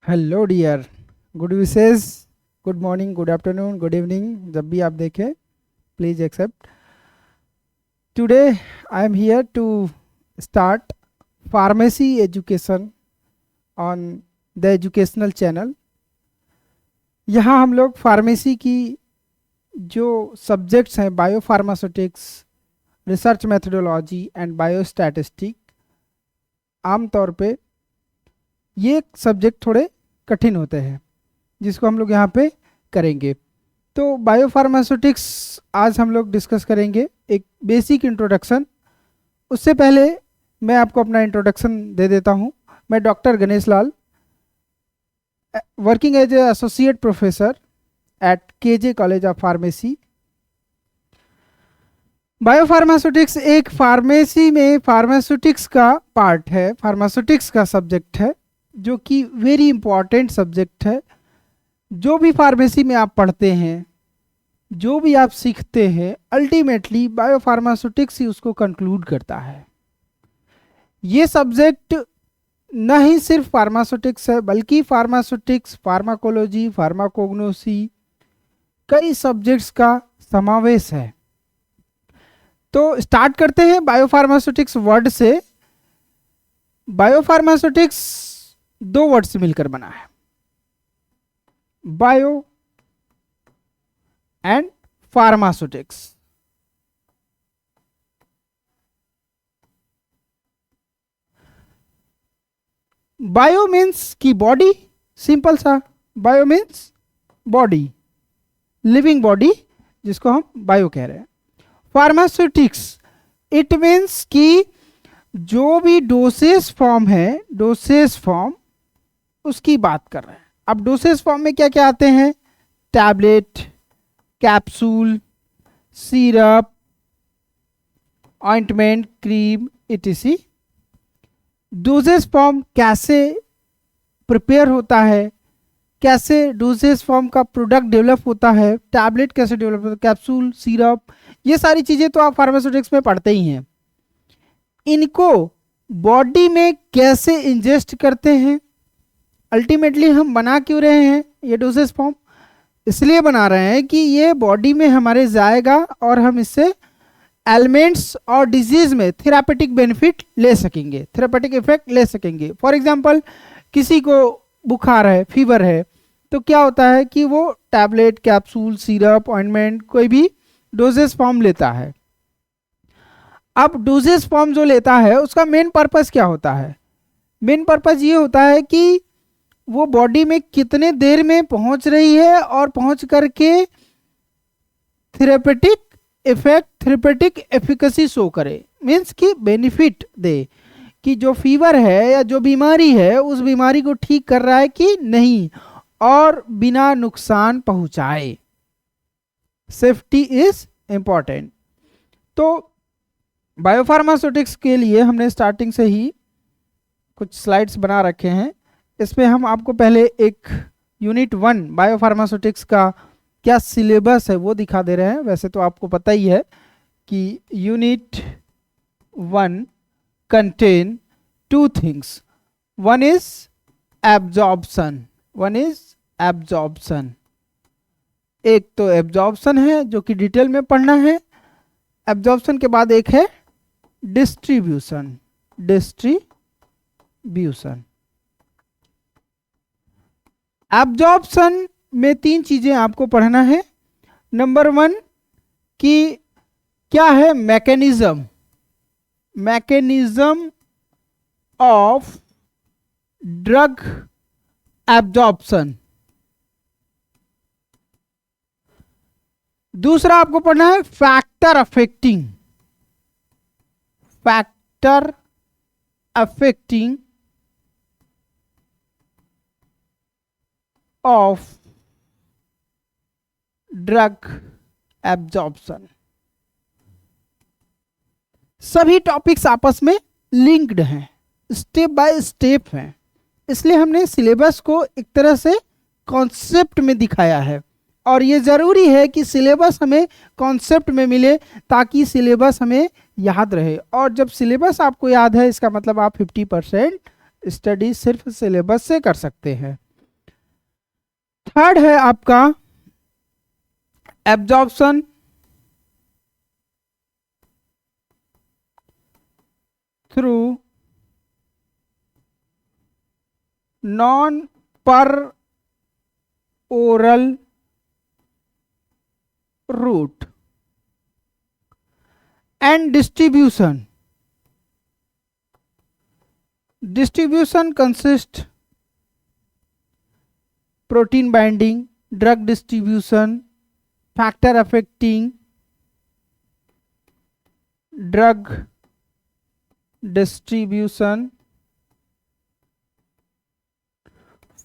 Hello dear, good wishes, good morning, good afternoon, good evening, जब भी आप देखें please accept. Today I am here to start pharmacy education on the educational channel. यहाँ हम लोग pharmacy की जो सब्जेक्ट्स हैं, bio pharmaceutics, research methodology and biostatistic, आमतौर पे ये सब्जेक्ट थोड़े कठिन होते हैं जिसको हम लोग यहाँ पे करेंगे। तो बायोफार्मास्यूटिक्स आज हम लोग डिस्कस करेंगे, एक बेसिक इंट्रोडक्शन। उससे पहले मैं आपको अपना इंट्रोडक्शन दे देता हूँ। मैं doctor Ganesh Lal, working as a associate professor at KJ college of pharmacy. Biopharmaceutics एक फार्मेसी में फार्मास्यूटिक्स का पार्ट है, फार्मास्यूटिक्स का सब्जेक्ट है, जो कि वेरी इंपॉर्टेंट सब्जेक्ट है। जो भी फार्मेसी में आप पढ़ते हैं, जो भी आप सीखते हैं, अल्टीमेटली बायोफार्मास्यूटिक्स ही उसको कंक्लूड करता है। ये सब्जेक्ट न ही सिर्फ फार्मास्यूटिक्स है, बल्कि फार्मास्यूटिक्स, फार्माकोलॉजी, फार्माकोग्नोसी, कई सब्जेक्ट्स का समावेश है। तो स्टार्ट करते हैं बायोफार्मास्यूटिक्स वर्ड से। बायोफार्मास्यूटिक्स दो वर्ड से मिलकर बना है, bio and pharmaceutics. Bio means की बॉडी, सिंपल सा, bio means body, living body, जिसको हम बायो कह रहे हैं। फार्मास्यूटिक्स इट मीन्स की जो भी डोसेज फॉर्म है, डोसेज फॉर्म, उसकी बात कर रहे हैं। अब डोसेज फॉर्म में क्या क्या आते हैं? Tablet, capsule, syrup, ointment, cream, etc.. Dosage form कैसे प्रिपेयर होता है, कैसे डोसेज फॉर्म का प्रोडक्ट डेवलप होता है, टैबलेट कैसे डेवलप होता है, कैप्सूल, सिरप, ये सारी चीज़ें तो आप फार्मास्यूटिक्स में पढ़ते ही हैं। इनको बॉडी में कैसे इंजेस्ट करते हैं, अल्टीमेटली हम बना क्यों रहे हैं ये डोसेज फॉर्म? इसलिए बना रहे हैं कि ये बॉडी में हमारे जाएगा और हम इससे एलिमेंट्स और डिजीज में थेरापेटिक बेनिफिट ले सकेंगे, थेरापेटिक इफेक्ट ले सकेंगे। फॉर एग्जांपल, किसी को बुखार है, फीवर है, तो क्या होता है कि वो टैबलेट, कैप्सूल, सिरप, ऑइंटमेंट, कोई भी डोसेज फॉर्म लेता है। अब डोसेज फॉर्म जो लेता है उसका मेन पर्पस क्या होता है? मेन पर्पस ये होता है कि वो बॉडी में कितने देर में पहुंच रही है और पहुंच करके therapeutic effect, therapeutic efficacy show करे, मीन्स कि बेनिफिट दे, कि जो फीवर है या जो बीमारी है उस बीमारी को ठीक कर रहा है कि नहीं, और बिना नुकसान पहुंचाए। Safety is important. तो बायोफार्मास्यूटिक्स के लिए हमने स्टार्टिंग से ही कुछ स्लाइड्स बना रखे हैं। इसमें हम आपको पहले एक यूनिट 1 बायोफार्मास्यूटिक्स का क्या सिलेबस है वो दिखा दे रहे हैं। वैसे तो आपको पता ही है कि unit 1 contain 2 things, one is absorption, one is absorption. एक तो एब्जॉर्प्शन है जो कि डिटेल में पढ़ना है। एब्जॉर्प्शन के बाद एक है डिस्ट्रीब्यूशन, डिस्ट्रीब्यूशन। एब्जॉर्प्शन में 3 चीजें आपको पढ़ना है। नंबर 1 कि क्या है mechanism, mechanism of drug absorption. दूसरा आपको पढ़ना है factor affecting, factor affecting of drug absorption. सभी टॉपिक्स आपस में लिंक्ड हैं, स्टेप बाय स्टेप हैं, इसलिए हमने सिलेबस को एक तरह से कॉन्सेप्ट में दिखाया है। और ये ज़रूरी है कि सिलेबस हमें कॉन्सेप्ट में मिले ताकि सिलेबस हमें याद रहे। और जब सिलेबस आपको याद है, इसका मतलब आप 50% स्टडी सिर्फ सिलेबस से कर सकते हैं। थर्ड है आपका एब्जॉर्प्शन थ्रू नॉन पर oral route and distribution. Distribution consists protein binding, drug distribution, factor affecting drug distribution,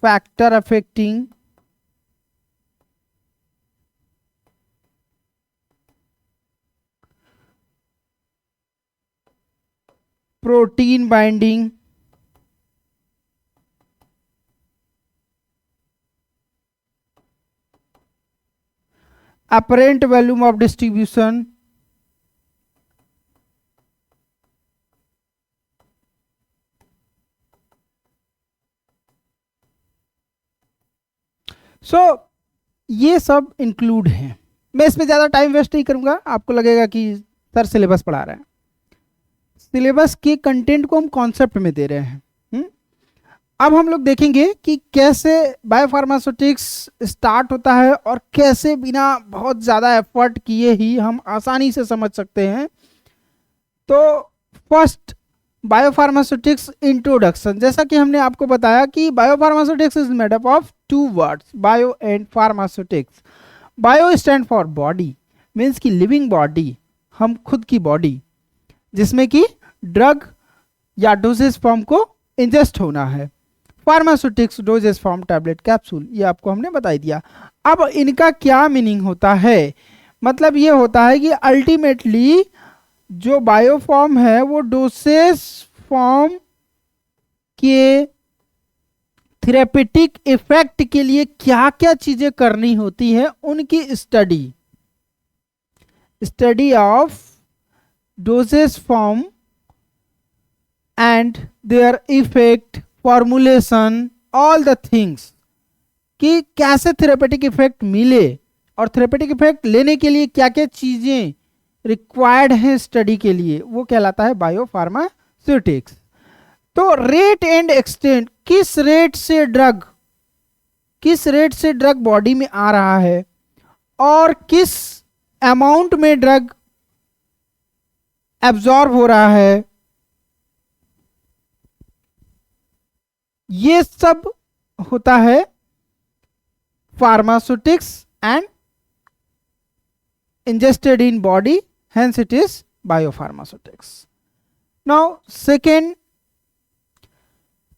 factor affecting protein binding, apparent volume of distribution, ये सब इंक्लूड हैं. मैं इसमें ज़्यादा टाइम वेस्ट नहीं करूंगा. आपको लगेगा कि सर सिलेबस पढ़ा रहे हैं. सिलेबस के कंटेंट को हम कॉन्सेप्ट में दे रहे हैं. अब हम लोग देखेंगे कि कैसे बायोफार्मास्यूटिक्स स्टार्ट होता है और कैसे बिना बहुत ज़्यादा एफर्ट किए ही हम आसानी से समझ सकते हैं. तो फर्स्ट बायोफार्मास्यूटिक्स इंट्रोडक्शन. जैसा कि हमने आपको बताया कि biopharmaceutics is made up of two words, bio and pharmaceutics. Bio stand for body, means की लिविंग बॉडी, हम खुद की बॉडी, जिसमें कि ड्रग या डोजेज फॉर्म को इंजेस्ट होना है. Pharmaceutics doses form tablet capsule, ये आपको हमने बता दिया. अब इनका क्या मीनिंग होता है? मतलब ये होता है कि अल्टीमेटली जो बायोफॉर्म है वो डोसेज फॉर्म के थेरेपेटिक इफेक्ट के लिए क्या क्या चीजें करनी होती है, उनकी study of dosage form and their effect, formulation, all the things, कि कैसे थेरेपेटिक इफेक्ट मिले और थेरेपेटिक इफेक्ट लेने के लिए क्या क्या चीजें रिक्वायर्ड हैं स्टडी के लिए, वो कहलाता है बायोफार्मास्यूटिक्स. तो रेट एंड एक्सटेंट, किस रेट से ड्रग बॉडी में आ रहा है और किस अमाउंट में ड्रग एब्जॉर्ब हो रहा है, ये सब होता है pharmaceutics and ingested in body, hence it is biopharmaceutics. Now second,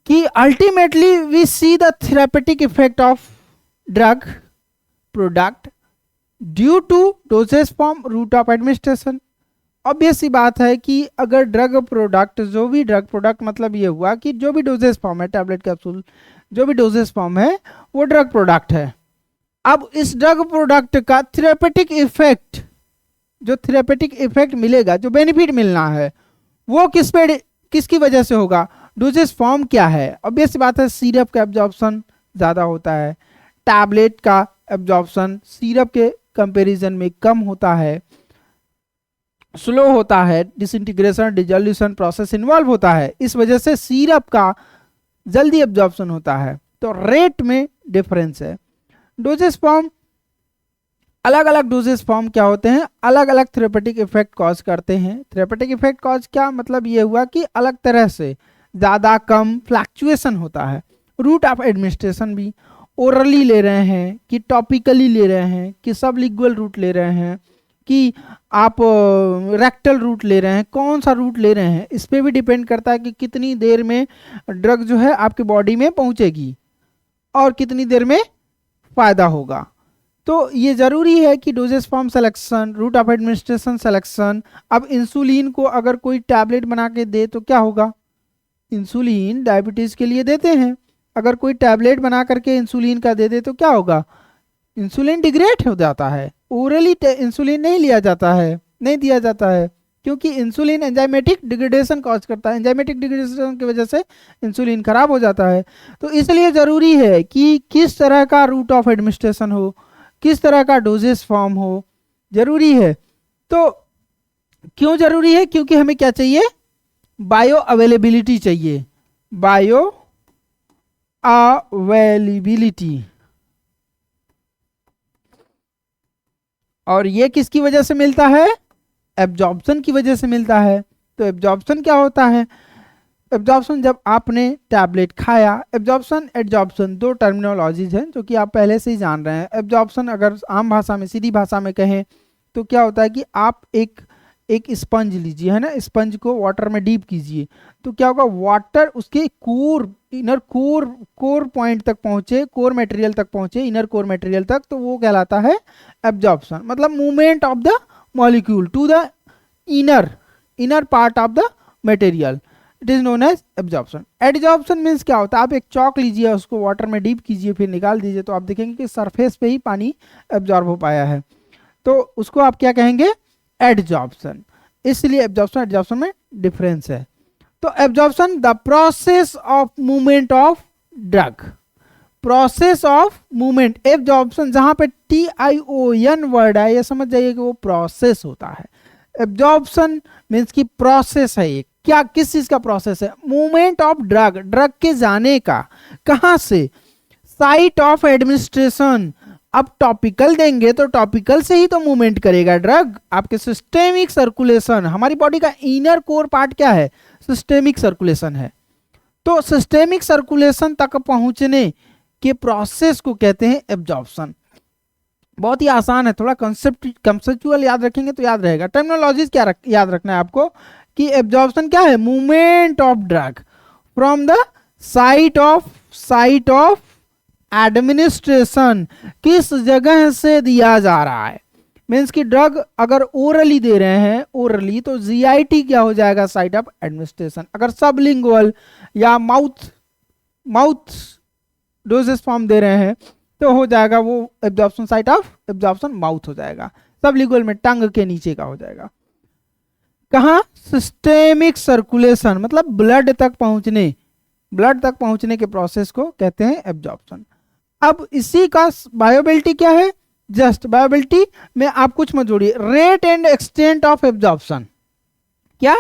कि ultimately we see the therapeutic effect of drug product due to dosage form, route of administration. Obvious सी बात है कि अगर ड्रग प्रोडक्ट, जो भी ड्रग प्रोडक्ट मतलब ये हुआ कि जो भी डोजेज फॉर्म है, टैबलेट कैप्सूल, जो भी डोजेज फॉर्म है वो ड्रग प्रोडक्ट है. अब इस ड्रग प्रोडक्ट का थेरेपेटिक इफेक्ट, जो थेरेपेटिक इफेक्ट मिलेगा, जो बेनिफिट मिलना है, वो किसकी वजह से होगा? डोजेज फॉर्म क्या है? ऑब्वियस बात है सिरप का एब्जॉर्प्शन ज़्यादा होता है, टैबलेट का एब्जॉर्प्शन सिरप के कंपैरिजन में कम होता है, स्लो होता है, डिसइंटीग्रेशन डिजोल्यूशन प्रोसेस इन्वॉल्व होता है, इस वजह से सिरप का जल्दी एब्जॉर्प्शन होता है. तो रेट में डिफरेंस है. डोजेस फॉर्म, अलग अलग डोजेस फॉर्म क्या होते हैं, अलग अलग थेरेपेटिक इफेक्ट कॉज करते हैं. थेरेपेटिक इफेक्ट कॉज क्या मतलब ये हुआ कि अलग तरह से, ज़्यादा कम फ्लैक्चुएशन होता है. रूट ऑफ एडमिनिस्ट्रेशन भी, ओरली ले रहे हैं कि टॉपिकली ले रहे हैं कि सब लिग्वल रूट ले रहे हैं कि आप रेक्टल रूट ले रहे हैं, कौन सा रूट ले रहे हैं, इस पर भी डिपेंड करता है कि कितनी देर में ड्रग जो है आपके बॉडी में पहुंचेगी और कितनी देर में फ़ायदा होगा. तो ये ज़रूरी है कि doses form selection, route of administration selection. अब इंसुलिन को अगर कोई टैबलेट बना के दे तो क्या होगा? इंसुलिन डायबिटीज़ के लिए देते हैं, अगर कोई टैबलेट बना करके इंसुलिन का दे दे तो क्या होगा? इंसुलिन डिग्रेड हो जाता है. ओरली इंसुलिन नहीं लिया जाता है, नहीं दिया जाता है. क्योंकि इंसुलिन एंजाइमेटिक डिग्रेडेशन कॉज करता है, एंजाइमेटिक डिग्रेडेशन की वजह से इंसुलिन खराब हो जाता है। तो इसलिए ज़रूरी है कि किस तरह का रूट ऑफ एडमिनिस्ट्रेशन हो, किस तरह का डोजेस फॉर्म हो, ज़रूरी है। तो क्यों ज़रूरी है? क्योंकि हमें क्या चाहिए? बायो अवेलेबिलिटी चाहिए, बायो अवेलेबिलिटी। और ये किसकी वजह से मिलता है? एब्जॉर्प्शन की वजह से मिलता है। तो एब्जॉर्प्शन क्या होता है? एब्जॉर्प्शन जब आपने टैबलेट खाया, एब्जॉर्प्शन एड्जॉर्प्शन दो टर्मिनोलॉजीज हैं जो कि आप पहले से ही जान रहे हैं। एब्जॉर्प्शन अगर आम भाषा में, सीधी भाषा में कहें तो क्या होता है कि आप एक स्पंज लीजिए, है ना, स्पंज को वाटर में डीप कीजिए, तो क्या होगा? वाटर उसके कोर, इनर कोर पॉइंट तक पहुंचे, कोर मटेरियल तक पहुंचे, इनर कोर मटेरियल तक, तो वो कहलाता है एब्जॉर्प्शन। मतलब movement of the molecule to the inner part of the material, it is known as absorption. Adsorption means क्या होता है? आप एक चॉक लीजिए, उसको वाटर में डीप कीजिए, फिर निकाल दीजिए, तो आप देखेंगे कि सरफेस पे ही पानी एब्जॉर्ब हो पाया है, तो उसको आप क्या कहेंगे? एडजॉर्प्शन। इसलिए एब्जॉर्प्शन एडजॉर्प्शन में डिफरेंस है। तो absorption the process of movement of drug, process of movement. Absorption जहां पे TION वर्ड है, ये समझ जाइए कि वो प्रोसेस होता है। एब्जॉर्प्शन मीन्स की प्रोसेस है। ये क्या, किस चीज का प्रोसेस है? मूवमेंट ऑफ ड्रग, ड्रग के जाने का। कहां से? Site of administration. अब टॉपिकल देंगे तो टॉपिकल से ही तो मूवमेंट करेगा ड्रग। आपके सिस्टेमिक सर्कुलेशन, हमारी बॉडी का इनर कोर पार्ट क्या है? सिस्टेमिक सर्कुलेशन है। तो सिस्टेमिक सर्कुलेशन तक पहुंचने के प्रोसेस को कहते हैं एब्जॉर्प्शन। बहुत ही आसान है, थोड़ा कंसेप्चुअल याद रखेंगे तो याद रहेगा। टर्मिनोलॉजीज क्या याद रखना है आपको कि एब्जॉर्प्शन क्या है? Movement of drug from the site of administration. किस जगह से दिया जा रहा है? मीन्स कि ड्रग अगर ओरली दे रहे हैं, ओरली, तो GIT क्या हो जाएगा? Site of administration. अगर सबलिंगुअल या माउथ डोजेस फॉर्म दे रहे हैं तो हो जाएगा वो absorption, site of absorption mouth हो जाएगा। सबलिंगुअल में टंग के नीचे का हो जाएगा। कहाँ? सिस्टेमिक सर्कुलेशन, मतलब ब्लड तक पहुंचने के प्रोसेस को कहते हैं एब्जॉर्प्शन। अब इसी का बायोबिलिटी क्या है? जस्ट बायोबिलिटी में आप कुछ मत जोड़िए। Rate and extent of absorption. क्या?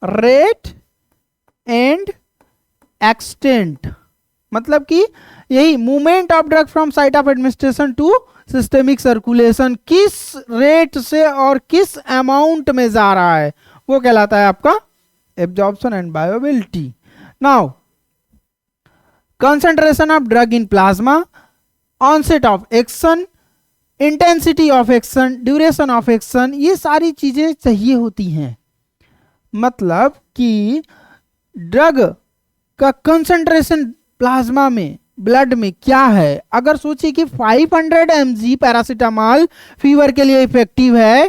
रेट एंड एक्सटेंट, मतलब कि यही movement of drug from site of administration to systemic circulation, किस रेट से और किस अमाउंट में जा रहा है, वो कहलाता है आपका absorption and बायोबिलिटी। Now concentration of drug in plasma, onset of action, intensity of action, duration of action, ये सारी चीजें चाहिए होती हैं। मतलब कि ड्रग का कंसंट्रेशन प्लाज्मा में, ब्लड में क्या है। अगर सोचिए कि 500 mg पैरासीटामॉल फीवर के लिए इफेक्टिव है,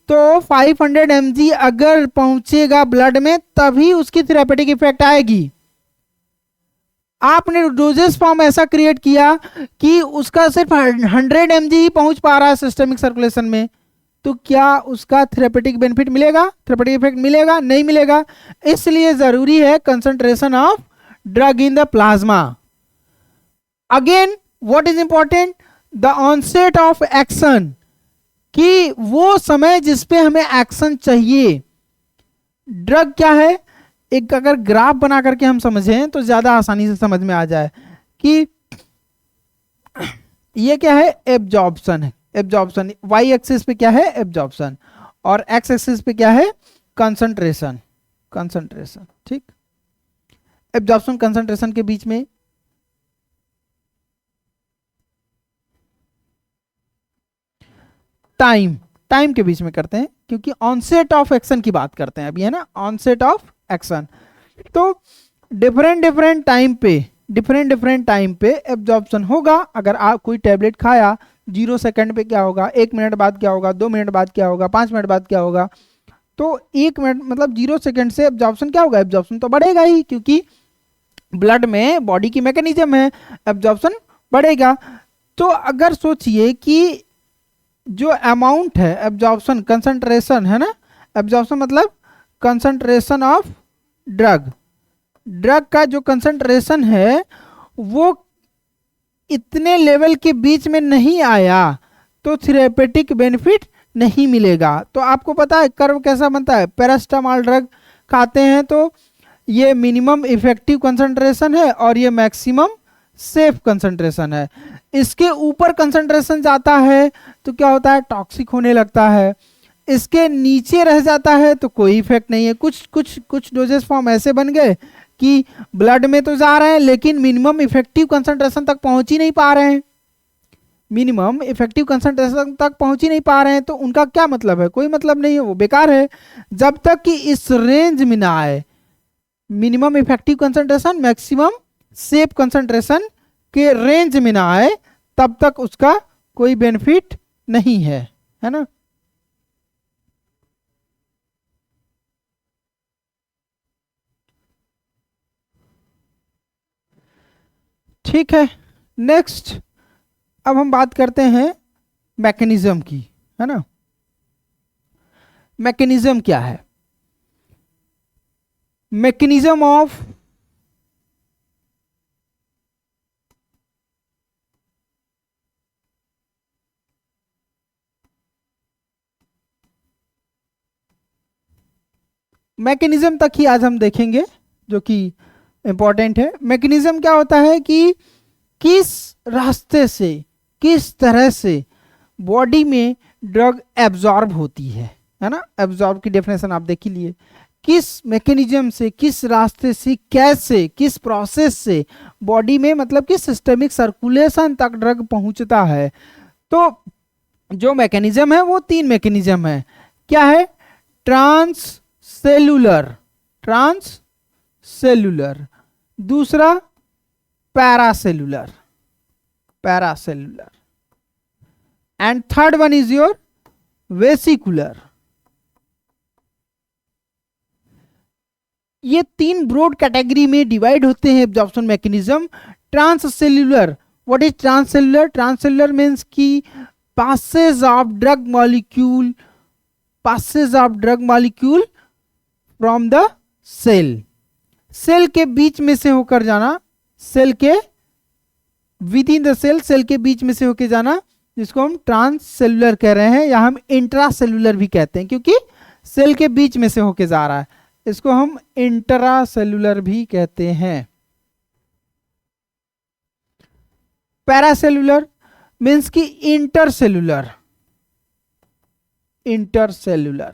तो 500 mg अगर पहुंचेगा ब्लड में तभी उसकी थेरेपेटिक इफेक्ट आएगी। आपने डोजेस फॉर्म ऐसा क्रिएट किया कि उसका सिर्फ 100 mg ही पहुंच पा रहा है सिस्टेमिक सर्कुलेशन में, तो क्या उसका थेरेपेटिक बेनिफिट मिलेगा? थेरेपेटिक इफेक्ट मिलेगा? नहीं मिलेगा। इसलिए जरूरी है concentration of drug in the plasma. Again what is important? The onset of action, कि वो समय जिसपे हमें एक्शन चाहिए। ड्रग क्या है? एक अगर ग्राफ बना करके हम समझें तो ज्यादा आसानी से समझ में आ जाए कि ये क्या है? एब्जॉर्प्शन है। एब्जॉर्प्शन वाई एक्सिस पे क्या है? एब्जॉर्प्शन, और एक्स एक्सिस पे क्या है? कंसंट्रेशन। ठीक। एब्जॉर्प्शन कंसंट्रेशन के बीच में टाइम के बीच में करते हैं, क्योंकि ऑनसेट ऑफ एक्शन की बात करते हैं अभी, है ना, ऑनसेट ऑफ एक्शन। तो डिफरेंट टाइम पे एब्जॉर्प्शन होगा। अगर आप कोई टैबलेट खाया 0 सेकंड पे क्या होगा, 1 मिनट बाद क्या होगा, 2 मिनट बाद क्या होगा, 5 मिनट बाद क्या होगा, तो 1 मिनट मतलब 0 सेकंड से एब्जॉर्प्शन क्या होगा? एब्जॉर्प्शन तो बढ़ेगा ही, क्योंकि ब्लड में बॉडी की मैकेनिज्म है, एब्जॉर्प्शन बढ़ेगा। तो अगर सोचिए कि जो अमाउंट है एब्जॉर्प्शन कंसंट्रेशन है ना, एब्जॉर्प्शन मतलब कंसंट्रेशन ऑफ ड्रग, ड्रग का जो कंसंट्रेशन है वो इतने लेवल के बीच में नहीं आया तो थेरेपेटिक बेनिफिट नहीं मिलेगा। तो आपको पता है कर्व कैसा बनता है, पैरास्टामोल ड्रग खाते हैं तो ये मिनिमम इफेक्टिव कंसंट्रेशन है और ये मैक्सिमम सेफ कंसंट्रेशन है। इसके ऊपर कंसंट्रेशन जाता है तो क्या होता है, टॉक्सिक होने लगता है। इसके नीचे रह जाता है तो कोई इफेक्ट नहीं है। कुछ डोजेस फॉर्म ऐसे बन गए कि ब्लड में तो जा रहे हैं लेकिन मिनिमम इफेक्टिव कंसंट्रेशन तक पहुंच ही नहीं पा रहे हैं, मिनिमम इफेक्टिव कंसंट्रेशन तक पहुंच ही नहीं पा रहे हैं, तो उनका क्या मतलब है, कोई मतलब नहीं है, वो बेकार है। जब तक कि इस रेंज में ना आए, minimum effective concentration maximum safe concentration के रेंज में ना आए तब तक उसका कोई बेनिफिट नहीं है ना। ठीक है, नेक्स्ट अब हम बात करते हैं मैकेनिज्म की, है ना। मैकेनिज्म क्या है, मैकेनिज्म ऑफ मैकेनिज्म तक ही आज हम देखेंगे जो कि इंपॉर्टेंट है। मैकेनिज्म क्या होता है कि किस रास्ते से, किस तरह से बॉडी में ड्रग एब्जॉर्ब होती है ना। एब्जॉर्ब की डेफिनेशन आप देख ही लिए, किस मैकेनिज्म से, किस रास्ते से, कैसे, किस प्रोसेस से बॉडी में, मतलब कि सिस्टमिक सर्कुलेशन तक ड्रग पहुंचता है। तो जो मैकेनिज्म है वो 3 मैकेनिज्म है। क्या है, ट्रांस सेलुलर, ट्रांस सेलुलर, दूसरा paracellular, paracellular, and third one is your vesicular. ये 3 ब्रॉड कैटेगरी में डिवाइड होते हैं absorption mechanism. Transcellular, what is transcellular, transcellular means की passage of drug molecule, passage of drug molecule from the cell, cell के बीच में से होकर जाना, सेल के within the cell, cell के बीच में से होकर जाना, जिसको हम ट्रांससेल्युलर कह रहे हैं, या हम इंट्रासेल्युलर भी कहते हैं क्योंकि सेल के बीच में से होकर जा रहा है, इसको हम इंट्रासेल्युलर भी कहते हैं। पैरासेल्युलर मींस की इंटरसेल्युलर, इंटरसेल्युलर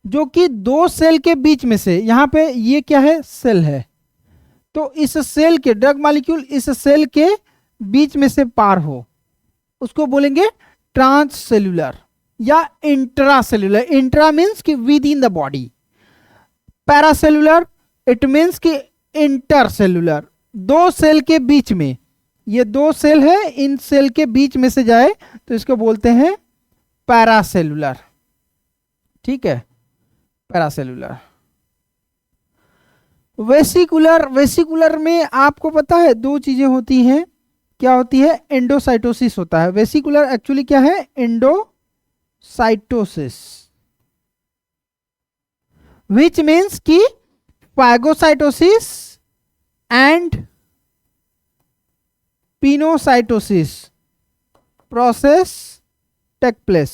जो कि 2 सेल के बीच में से, यहां पे ये क्या है, सेल है, तो इस सेल के ड्रग मॉलिक्यूल इस सेल के बीच में से पार हो, उसको बोलेंगे ट्रांससेल्युलर या इंट्रासेल्युलर। इंट्रा मींस कि with in the body, paracellular it means कि इंटरसेल्युलर, 2 सेल के बीच में, ये 2 सेल है, इन सेल के बीच में से जाए तो इसको बोलते हैं पैरासेल्युलर। ठीक है, पैरासेल्युलर। वेसिकुलर, वेसिकुलर में आपको पता है 2 चीजें होती हैं, क्या होती है, एंडोसाइटोसिस होता है। वेसिकुलर एक्चुअली क्या है, एंडोसाइटोसिस, विच मीन्स की phagocytosis and pinocytosis process take place.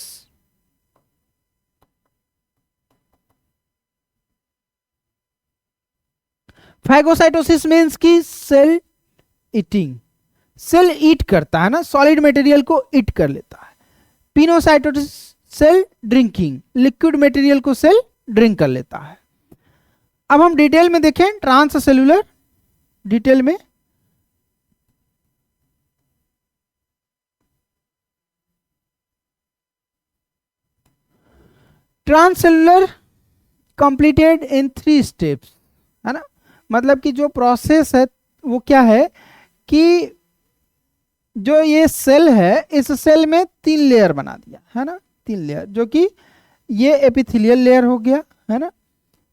Phagocytosis means की सेल ईटिंग, सेल ईट करता है ना, सॉलिड मटेरियल को ईट कर लेता है। Pinocytosis cell drinking, liquid material को सेल ड्रिंक कर लेता है। अब हम डिटेल में देखें ट्रांससेल्युलर, डिटेल में ट्रांससेल्युलर कंप्लीटेड इन 3 स्टेप्स, है ना। मतलब कि जो प्रोसेस है वो क्या है कि जो ये सेल है, इस सेल में 3 लेयर बना दिया है ना, 3 लेयर, जो कि ये एपिथेलियल लेयर हो गया, है ना,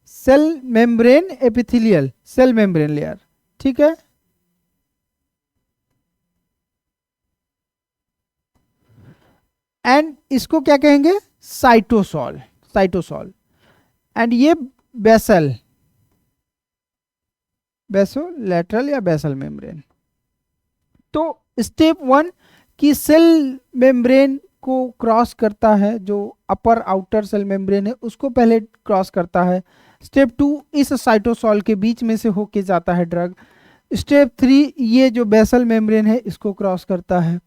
cell membrane epithelial, cell membrane layer, ठीक है। एंड इसको क्या कहेंगे, साइटोसॉल, साइटोसॉल, एंड ये बेसल, बेसोलेटरल या बेसल मेम्ब्रेन। तो स्टेप 1 की सेल मेम्ब्रेन को क्रॉस करता है, जो अपर आउटर सेल मेम्ब्रेन है उसको पहले क्रॉस करता है। स्टेप 2 इस साइटोसॉल के बीच में से होके जाता है ड्रग। स्टेप 3 ये जो बेसल मेम्ब्रेन है इसको क्रॉस करता है।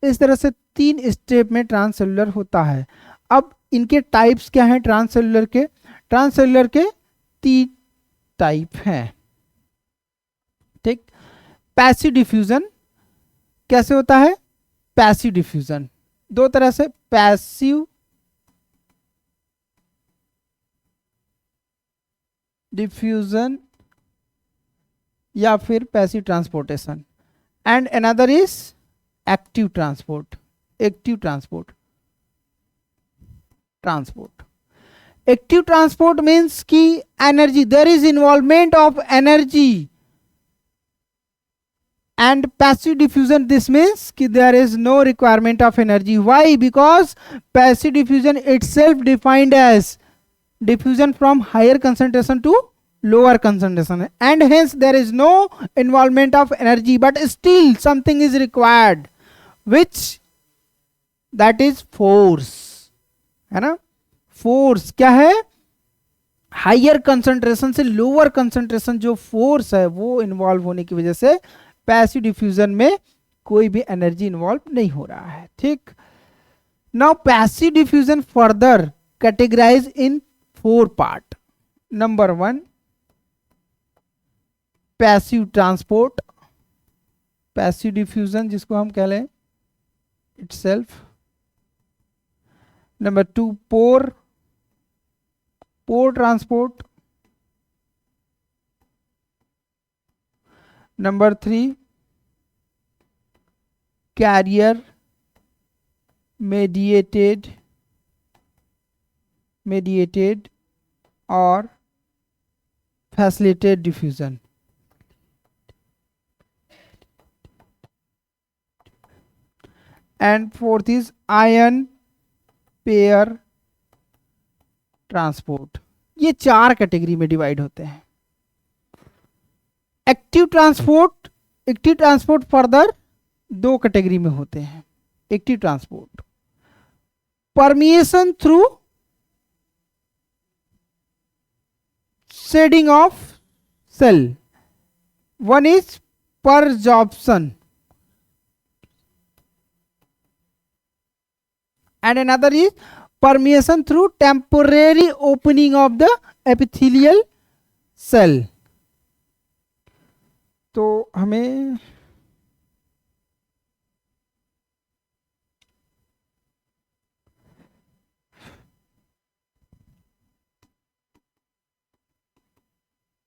इस तरह से 3 स्टेप में ट्रांससेलुलर होता है। अब इनके टाइप्स क्या हैं ट्रांससेलुलर के? ट्रांससेलुलर के 3 टाइप हैं, ठीक। पैसिव डिफ्यूजन कैसे होता है? पैसिव डिफ्यूजन 2 तरह से, पैसिव डिफ्यूजन या फिर passive transportation, and another is active transport, active transport. Active transport means कि energy, there is involvement of energy, and passive diffusion, this means कि there is no requirement of energy. Why? Because passive diffusion itself defined as diffusion from higher concentration to lower concentration, and hence there is no involvement of energy, but still something is required, which that is force, है ना। Force क्या है? Higher concentration से lower concentration जो force है वो involve होने की वजह से पैसिव डिफ्यूजन में कोई भी एनर्जी इन्वॉल्व नहीं हो रहा है, ठीक। Now passive diffusion further categorize in 4 part. Number 1 passive transport, passive diffusion जिसको हम कह लें itself. Number 2 pore transport. Number 3 carrier mediated or facilitated diffusion, and 4th is ion pair transport. ये 4 कैटेगरी में डिवाइड होते हैं। एक्टिव ट्रांसपोर्ट फर्दर 2 कैटेगरी में होते हैं। Active transport permeation through shedding of cell, 1 is persorption and another is permeation through temporary opening of the epithelial cell। तो हमें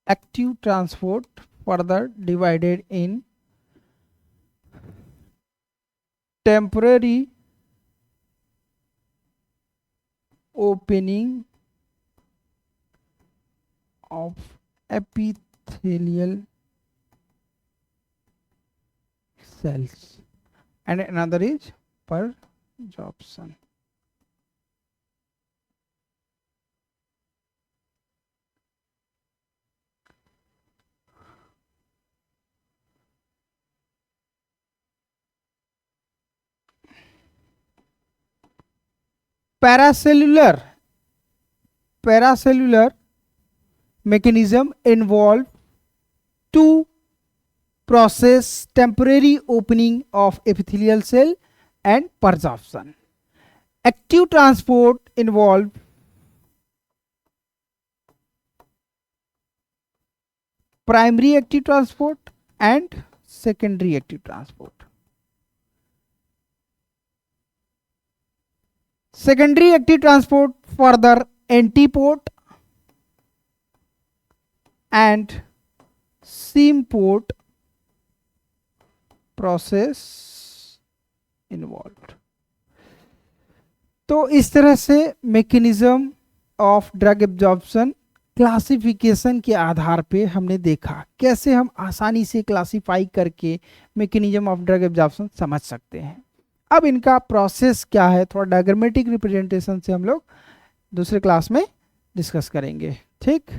active transport further divided in temporary opening of epithelial cells and another is perjorption। Paracellular mechanism involve to process temporary opening of epithelial cell and perjorption। Active transport involve primary active transport and secondary active transport। Secondary active transport further antiport and symport process involved। तो इस तरह से mechanism of drug absorption classification के आधार पे हमने देखा कैसे हम आसानी से क्लासिफाई करके मैकेनिज्म ऑफ ड्रग एब्जॉर्प्शन समझ सकते हैं। अब इनका प्रोसेस क्या है थोड़ा डायग्रामेटिक रिप्रेजेंटेशन से हम लोग दूसरे क्लास में डिस्कस करेंगे। ठीक,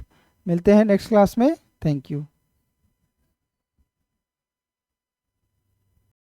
मिलते हैं नेक्स्ट क्लास में। Thank you.